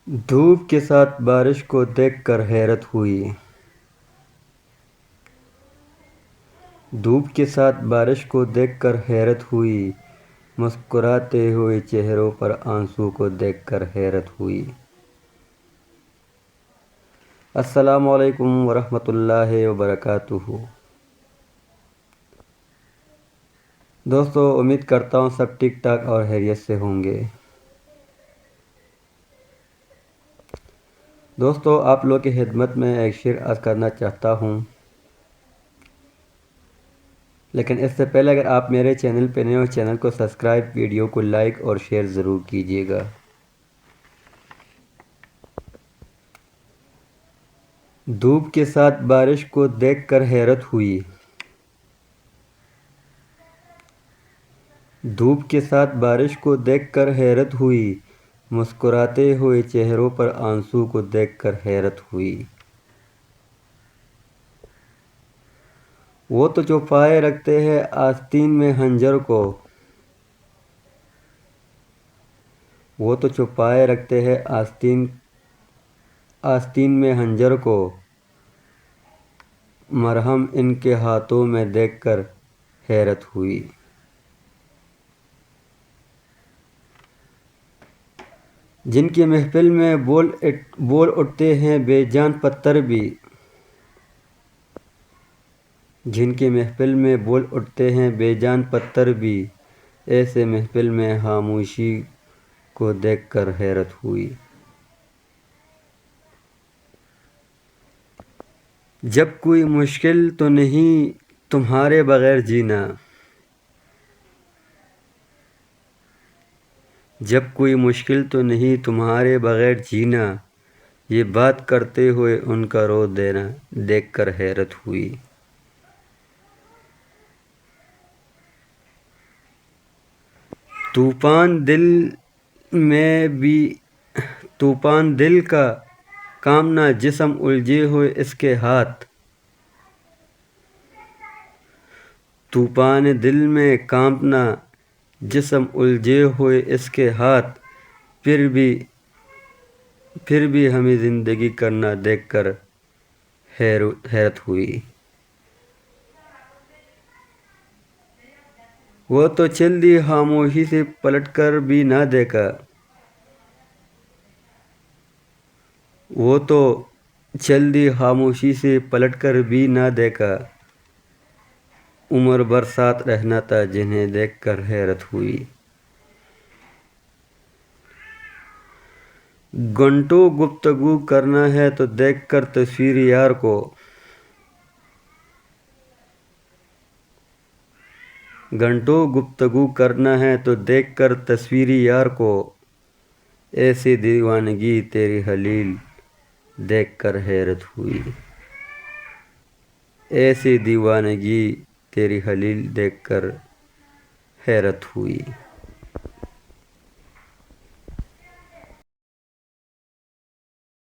دھوپ کے ساتھ بارش کو دیکھ کر حیرت ہوئی۔ دھوپ کے ساتھ بارش کو دیکھ کر حیرت ہوئی، مسکراتے ہوئے چہروں پر آنسو کو دیکھ کر حیرت ہوئی۔ السلام علیکم ورحمۃ اللہ وبرکاتہ۔ دوستو، امید کرتا ہوں سب ٹھیک ٹھاک اور خیریت سے ہوں گے۔ دوستو، آپ لوگ کی خدمت میں ایک شعر عرض کرنا چاہتا ہوں، لیکن اس سے پہلے اگر آپ میرے چینل پہ نئے ہو، چینل کو سبسکرائب، ویڈیو کو لائک اور شیئر ضرور کیجیے گا۔ دھوپ کے ساتھ بارش کو دیکھ کر حیرت ہوئی۔ دھوپ کے ساتھ بارش کو دیکھ کر حیرت ہوئی، مسکراتے ہوئے چہروں پر آنسو کو دیکھ کر حیرت ہوئی۔ وہ تو چھپائے رکھتے ہیں آستین میں خنجر کو، وہ تو چھپائے رکھتے ہیں آستین میں خنجر کو، مرہم ان کے ہاتھوں میں دیکھ کر حیرت ہوئی۔ جن کی محفل میں بول اٹھتے ہیں بے جان پتھر بھی، جن کی محفل میں بول اٹھتے ہیں بے جان پتھر بھی، ایسے محفل میں خاموشی کو دیکھ کر حیرت ہوئی۔ جب کوئی مشکل تو نہیں تمہارے بغیر جینا، جب کوئی مشکل تو نہیں تمہارے بغیر جینا، یہ بات کرتے ہوئے ان کا رو دینا دیکھ کر حیرت ہوئی۔ طوفان دل کا کانپنا، جسم الجھے ہوئے اس کے ہاتھ، طوفان دل میں کانپنا، جسم الجھے ہوئے اس کے ہاتھ، پھر بھی ہمیں زندگی کرنا دیکھ کر حیرت ہوئی۔ وہ تو چل دی خاموشی سے پلٹ کر بھی نہ دیکھا، وہ تو چل دی خاموشی سے پلٹ کر بھی نہ دیکھا، عمر بھر ساتھ رہنا تھا جنہیں دیکھ کر حیرت ہوئی۔ گھنٹوں گفتگو کرنا ہے تو دیکھ کر تصویر یار کو، گھنٹوں گفتگو کرنا ہے تو دیکھ کر تصویر یار کو، ایسی دیوانگی تیری خلیل دیکھ کر حیرت ہوئی، ایسی دیوانگی تیری خلیل دیکھ کر حیرت ہوئی۔